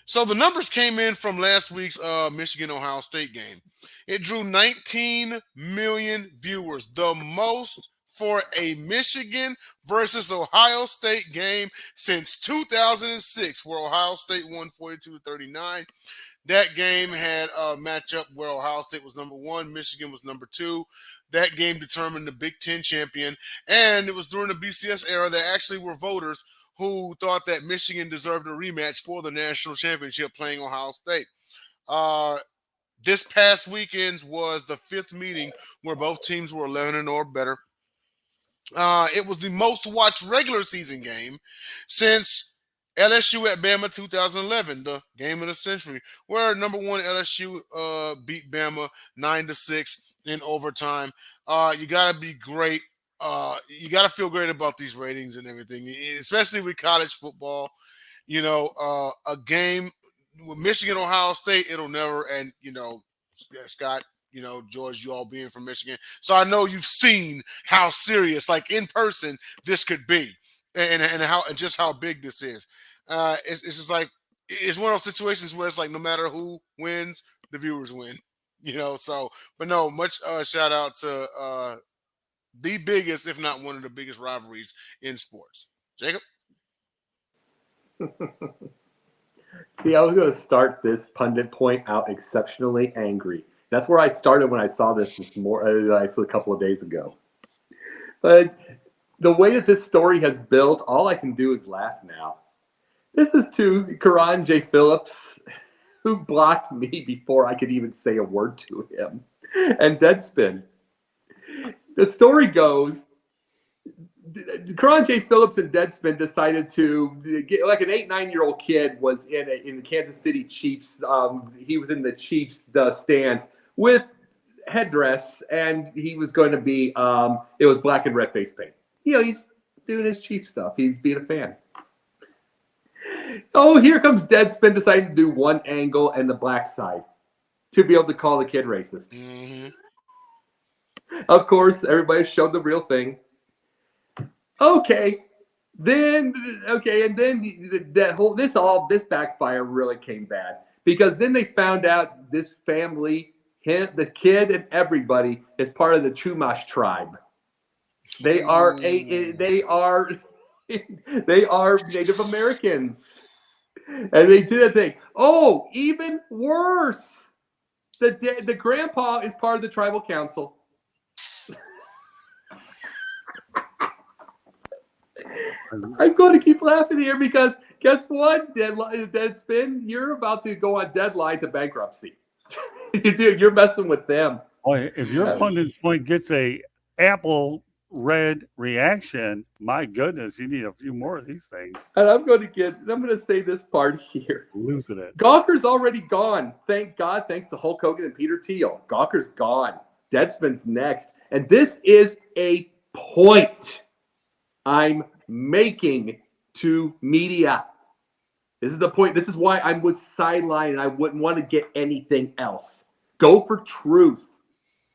So the numbers came in from last week's Michigan-Ohio State game. It drew 19 million viewers, the most for a Michigan versus Ohio State game since 2006, where Ohio State won 42-39. That game had a matchup where Ohio State was number 1, Michigan was number 2. That game determined the Big Ten champion, and it was during the BCS era. There actually were voters who thought that Michigan deserved a rematch for the national championship playing Ohio State. This past weekend was the 5th meeting where both teams were 11 or better. It was the most watched regular season game since LSU at Bama 2011, the game of the century, where number 1 LSU beat Bama 9-6 in overtime. You got to be great. You got to feel great about these ratings and everything, especially with college football. A game with Michigan, Ohio State, it'll never, and Scott, George, you all being from Michigan. So I know you've seen how serious, like in person, this could be, and just how big this is. It's just like, it's one of those situations where it's like no matter who wins, the viewers win. So, but no, much shout out to the biggest, if not one of the biggest rivalries in sports. Jacob? See, I was going to start this pundit point out exceptionally angry. That's where I started when I saw this a couple of days ago. But the way that this story has built, all I can do is laugh now. This is to Karan J. Phillips, who blocked me before I could even say a word to him, and Deadspin. The story goes, Karan J. Phillips and Deadspin decided to get, like an 8-9-year-old kid was in the Kansas City Chiefs. He was in the Chiefs stands with headdress, and he was going to be, it was black and red face paint. He's doing his Chief stuff. He's being a fan. Oh, here comes Deadspin deciding to do one angle and the black side to be able to call the kid racist. Mm-hmm. Of course, everybody showed the real thing. Okay, and then this backfire really came bad, because then they found out this family, the kid and everybody, is part of the Chumash tribe. They are Native Americans, and they do that thing. Oh, even worse, the grandpa is part of the tribal council. I'm going to keep laughing here because guess what, Deadspin? You're about to go on deadline to bankruptcy. You're messing with them. Boy, if your pundit's point gets a apple red reaction, my goodness, you need a few more of these things. And I'm going to say this part here. Losing it. Gawker's already gone. Thank God. Thanks to Hulk Hogan and Peter Thiel. Gawker's gone. Deadspin's next. And this is a point I'm making to media. This is the point. This is why I'm with Sideline and I wouldn't want to get anything else. Go for truth.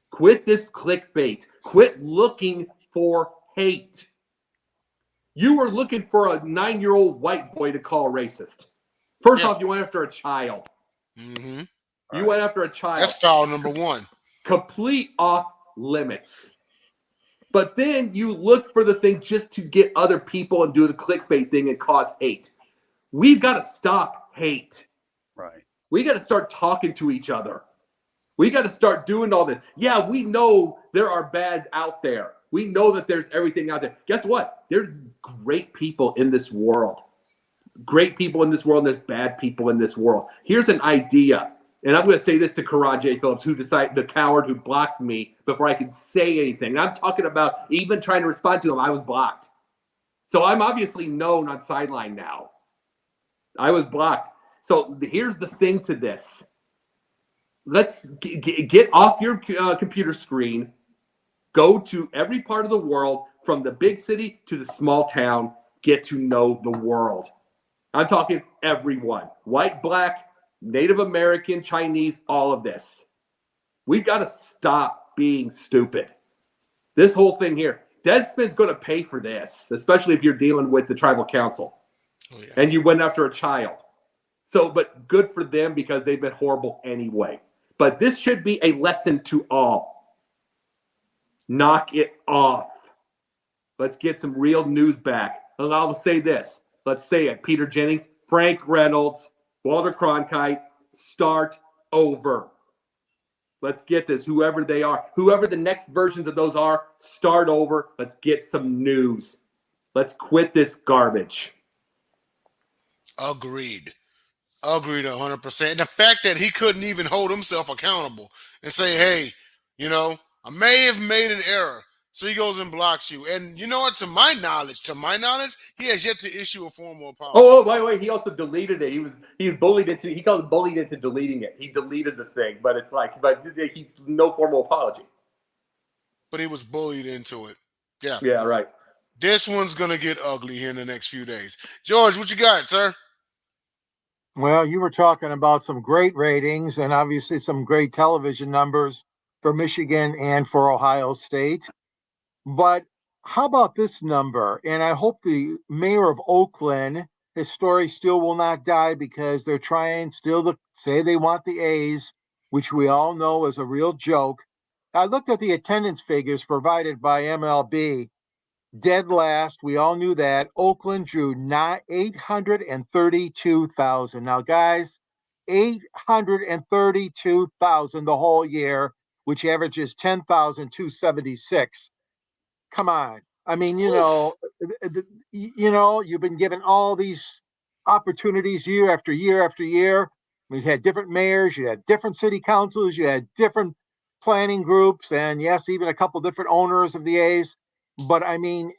Quit this clickbait. Quit looking for hate. You were looking for a 9-year-old white boy to call racist. First off, you went after a child. Mm-hmm. You went after a child. That's foul number 1. Complete off limits. But then you look for the thing just to get other people and do the clickbait thing and cause hate. We've got to stop hate. Right. We got to start talking to each other. We got to start doing all this. Yeah, we know there are bad out there. We know that there's everything out there. Guess what? There's great people in this world. Great people in this world, and there's bad people in this world. Here's an idea. And I'm going to say this to Karan J. Phillips, the coward who blocked me before I could say anything. And I'm talking about even trying to respond to him. I was blocked. So I'm obviously known on Sideline now. I was blocked. So here's the thing to this. Let's get off your computer screen. Go to every part of the world, from the big city to the small town. Get to know the world. I'm talking everyone. White, black, Native American, Chinese, all of this. We've got to stop being stupid. This whole thing here, Deadspin's going to pay for this, especially if you're dealing with the tribal council. Oh, yeah. And you went after a child. So, but good for them because they've been horrible anyway. But this should be a lesson to all. Knock it off. Let's get some real news back. And I'll say this. Let's say it. Peter Jennings, Frank Reynolds, Walter Cronkite, start over. Let's get this. Whoever they are, whoever the next versions of those are, start over. Let's get some news. Let's quit this garbage. Agreed. Agreed 100%. And the fact that he couldn't even hold himself accountable and say, hey, I may have made an error. So he goes and blocks you. And you know what? To my knowledge, he has yet to issue a formal apology. Oh, by the way, he also deleted it. He called it bullied into deleting it. He deleted the thing, but he's no formal apology. But he was bullied into it. Yeah. Yeah, right. This one's gonna get ugly here in the next few days. George, what you got, sir? Well, you were talking about some great ratings and obviously some great television numbers for Michigan and for Ohio State. But how about this number? And I hope the mayor of Oakland, his story still will not die because they're trying still to say they want the A's, which we all know is a real joke. I looked at the attendance figures provided by MLB. Dead last, we all knew that. Oakland drew 832,000. Now, guys, 832,000 the whole year, which averages 10,276. Come on. I mean, you've been given all these opportunities year after year after year. We've had different mayors, you had different city councils, you had different planning groups, and yes, even a couple different owners of the A's. But I mean,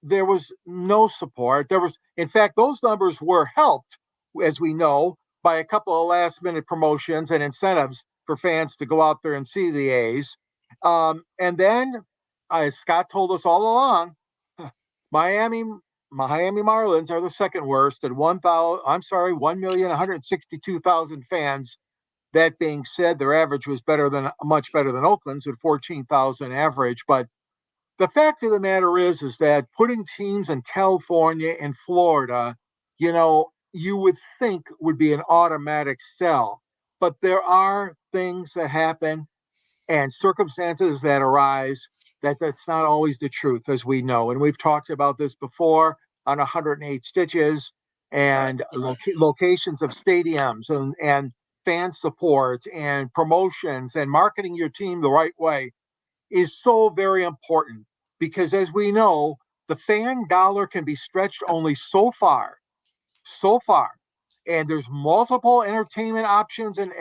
there was no support. In fact, those numbers were helped, as we know, by a couple of last minute promotions and incentives for fans to go out there and see the A's. And then, as Scott told us all along, Miami Marlins are the second worst at 1,162,000 fans. That being said, their average was much better than Oakland's at 14,000 average. But the fact of the matter is that putting teams in California and Florida, you would think would be an automatic sell. But there are things that happen and circumstances that arise that's not always the truth, as we know. And we've talked about this before on 108 Stitches and locations of stadiums and fan support and promotions and marketing your team the right way is so very important because, as we know, the fan dollar can be stretched only so far. And there's multiple entertainment options and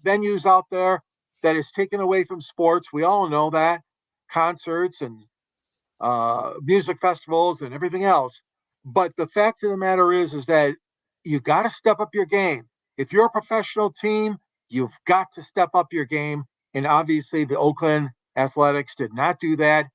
venues out there that is taken away from sports. We all know that. Concerts and music festivals and everything else. But the fact of the matter is that you got to step up your game. If you're a professional team, you've got to step up your game. And obviously, the Oakland Athletics did not do that.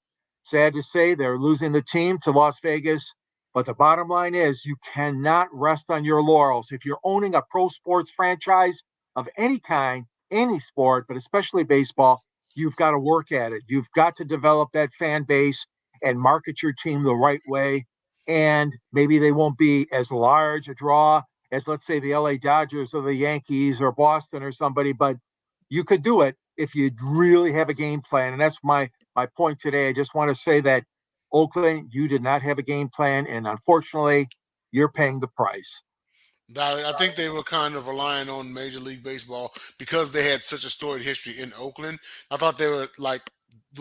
Sad to say, they're losing the team to Las Vegas. But the bottom line is you cannot rest on your laurels. If you're owning a pro sports franchise of any kind, any sport, but especially baseball, you've got to work at it. You've got to develop that fan base and market your team the right way. And maybe they won't be as large a draw as, let's say, the LA Dodgers or the Yankees or Boston or somebody, but you could do it if you really have a game plan. And that's my point today. I just want to say that Oakland, you did not have a game plan, and unfortunately, you're paying the price. I think they were kind of relying on Major League Baseball because they had such a storied history in Oakland. I thought they were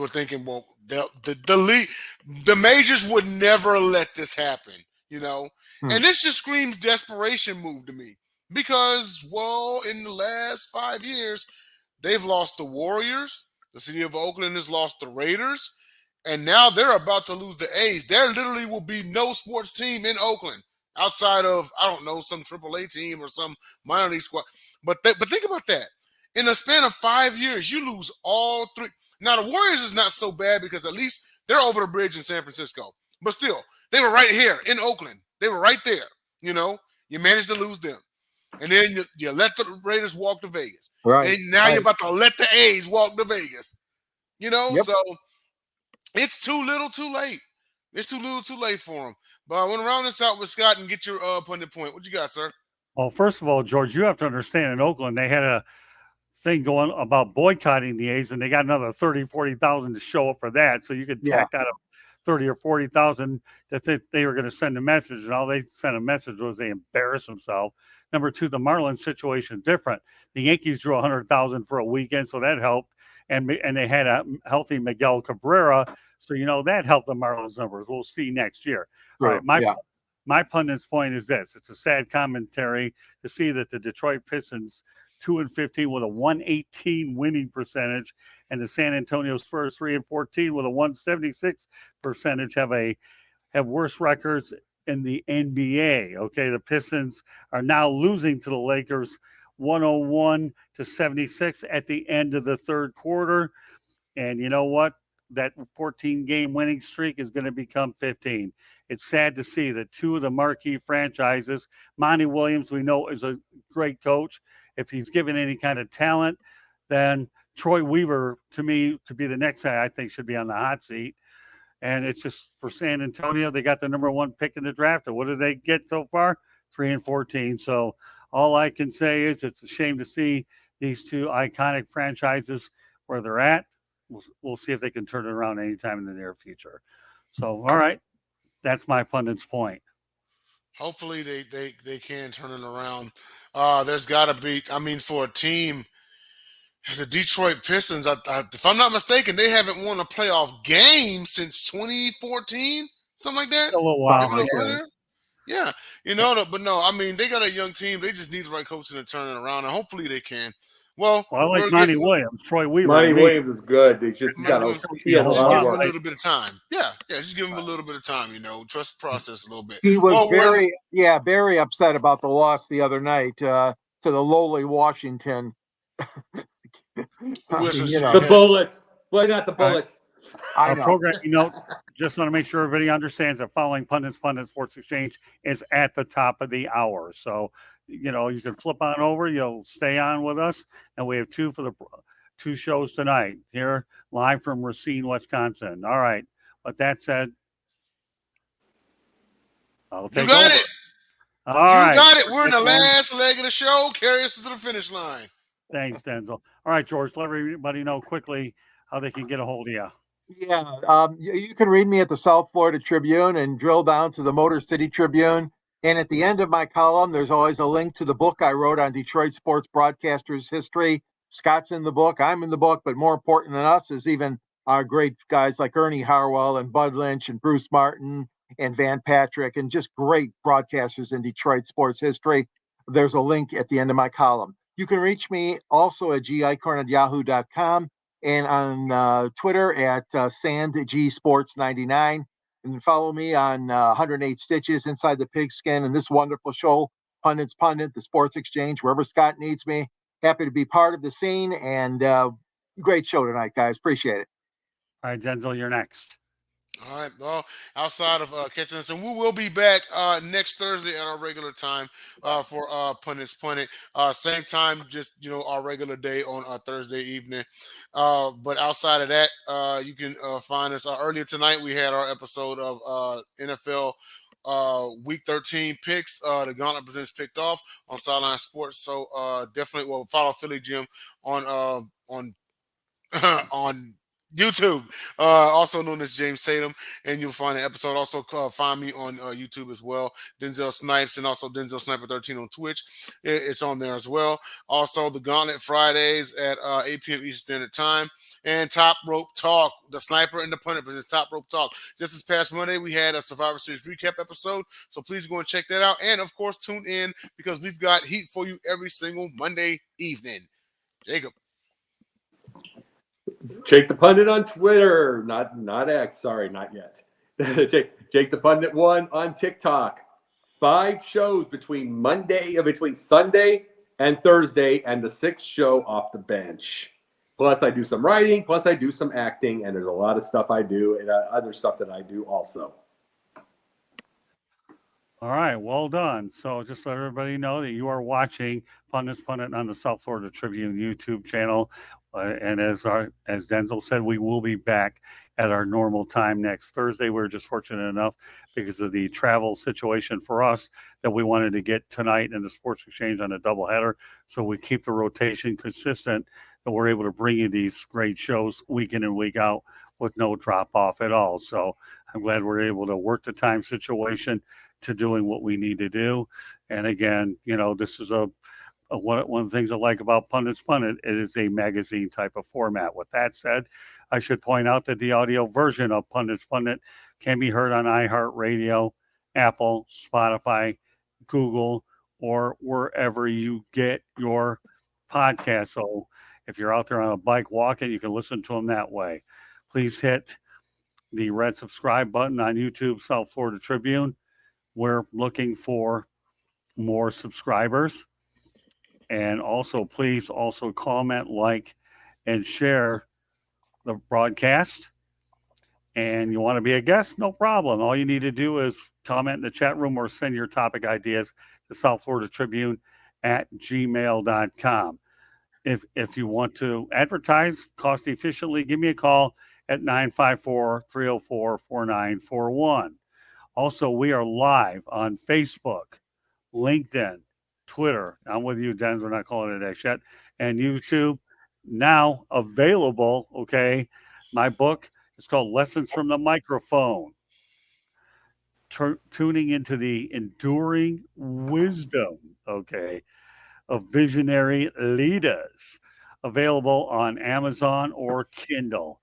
thinking, well, the majors would never let this happen, And this just screams desperation move to me because, well, in the last 5 years, they've lost the Warriors. The city of Oakland has lost the Raiders. And now they're about to lose the A's. There literally will be no sports team in Oakland outside of, I don't know, some AAA team or some minor league squad. But think about that. In a span of 5 years, you lose all three. Now, the Warriors is not so bad because at least they're over the bridge in San Francisco. But still, they were right here in Oakland. They were right there. You managed to lose them. And then you let the Raiders walk to Vegas. Right. And now you're about to let the A's walk to Vegas. Yep. So it's too little too late. It's too little too late for them. But I want to round this out with Scott and get your pundit point. What you got, sir? Well, first of all, George, you have to understand in Oakland, they had a thing going about boycotting the A's, and they got another 30, 40,000 to show up for that. So you could tack that up 30 or 40,000 that they were going to send a message, and all they sent a message was they embarrassed themselves. Number two, the Marlins situation is different. The Yankees drew 100,000 for a weekend, so that helped. And they had a healthy Miguel Cabrera, so that helped the Marlins numbers. We'll see next year. Sure. All right, my pundit's point is this: it's a sad commentary to see that the Detroit Pistons 2-15 with a 118 winning percentage, and the San Antonio Spurs 3-14 with a 176 percentage have worse records in the NBA. Okay, the Pistons are now losing to the Lakers 101-76 at the end of the third quarter. And you know what? That 14-game winning streak is going to become 15. It's sad to see that two of the marquee franchises, Monty Williams, we know is a great coach. If he's given any kind of talent, then Troy Weaver, to me, could be the next guy I think should be on the hot seat. And it's just for San Antonio, they got the number one pick in the draft. And what did they get so far? 3-14. So all I can say is it's a shame to see these two iconic franchises where they're at. We'll see if they can turn it around anytime in the near future. So, all right, that's my pundit's point. Hopefully they can turn it around. There's got to be, for a team, the Detroit Pistons, if I'm not mistaken, they haven't won a playoff game since 2014, something like that. A little while. Yeah, but no, they got a young team. They just need the right coaching to turn it around, and hopefully they can. Well, I like Monty Williams. Troy Weaver. Monty Williams is good. They just got to feel just give him a a little bit of time. Yeah, just give him a little bit of time. Trust the process a little bit. He was very upset about the loss the other night to the lowly Washington. The Bullets. Why not the Bullets? I know. Program, just want to make sure everybody understands that following Pundit Sports Exchange is at the top of the hour. So, you can flip on over. You'll stay on with us. And we have two shows tonight here live from Racine, Wisconsin. All right. With that said, I'll take You got over. it. All right. Got it. We're in the last leg of the show. Carry us to the finish line. Thanks, Denzel. All right, George, let everybody know quickly how they can get a hold of you. Yeah, you can read me at the South Florida Tribune and drill down to the Motor City Tribune. And at the end of my column, there's always a link to the book I wrote on Detroit sports broadcasters' history. Scott's in the book, I'm in the book, but more important than us is even our great guys like Ernie Harwell and Bud Lynch and Bruce Martin and Van Patrick and just great broadcasters in Detroit sports history. There's a link at the end of my column. You can reach me also at gicorn@yahoo.com and on Twitter at SandGSports99. And follow me on 108 Stitches, Inside the Pigskin, and this wonderful show, Pundit's Pundit, the Sports Exchange, wherever Scott needs me. Happy to be part of the scene, and great show tonight, guys. Appreciate it. All right, Denzel, you're next. All right. Well, outside of catching us, and we will be back next Thursday at our regular time for Pundit's Pundit. Same time, just our regular day on Thursday evening. But outside of that, you can find us earlier tonight. We had our episode of NFL Week 13 picks. The Gauntlet presents Picked Off on Sideline Sports. So definitely, follow Philly Jim on on YouTube, also known as James Tatum, and you'll find the episode. Also, find me on YouTube as well, Denzel Snipes, and also Denzel Sniper 13 on Twitch. It's on there as well. Also, the Gauntlet Fridays at 8 p.m. Eastern Standard Time, and Top Rope Talk. The Sniper and the Pundit presents Top Rope Talk. Just this past Monday, we had a Survivor Series recap episode, so please go and check that out. And of course, tune in because we've got heat for you every single Monday evening. Jacob. Jake the Pundit on Twitter, not X. Sorry, not yet. Jake the Pundit 1 on TikTok. 5 shows between Sunday and Thursday, and the 6th show off the bench. Plus, I do some writing. Plus, I do some acting, and there's a lot of stuff I do and other stuff that I do also. All right, well done. So just let everybody know that you are watching Pundit's Pundit on the South Florida Tribune YouTube channel. And as Denzel said, we will be back at our normal time next Thursday. We're just fortunate enough because of the travel situation for us that we wanted to get tonight in the Sports Exchange on a doubleheader. So we keep the rotation consistent and we're able to bring you these great shows week in and week out with no drop off at all. So I'm glad we're able to work the time situation to doing what we need to do. And again, this is one of the things I like about Pundit's Pundit. It is a magazine type of format. With that said, I should point out that the audio version of Pundit's Pundit can be heard on iHeartRadio, Apple, Spotify, Google, or wherever you get your podcast. So if you're out there on a bike walking, you can listen to them that way. Please hit the red subscribe button on YouTube, South Florida Tribune. We're looking for more subscribers. And also, please also comment, like, and share the broadcast. And you want to be a guest? No problem. All you need to do is comment in the chat room or send your topic ideas to South Florida Tribune at gmail.com. If you want to advertise cost efficiently, give me a call at 954-304-4941. Also, we are live on Facebook, LinkedIn, Twitter. I'm with you, Denzel. We're not calling it X yet. And YouTube, now available. Okay. My book is called Lessons from the Microphone. Tuning into the enduring wisdom, okay, of visionary leaders. Available on Amazon or Kindle.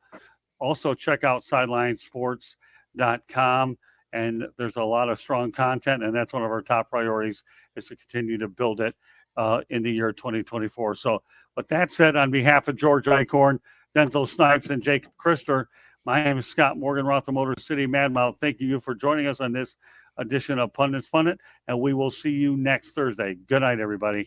Also, check out sidelinesports.com. And there's a lot of strong content, and that's one of our top priorities, is to continue to build it in the year 2024. So with that said, on behalf of George Eichhorn, Denzel Snipes, and Jacob Christer, my name is Scott Morganroth, the Motor City Madmouth. Thank you for joining us on this edition of Pundit's Pundit, and we will see you next Thursday. Good night, everybody.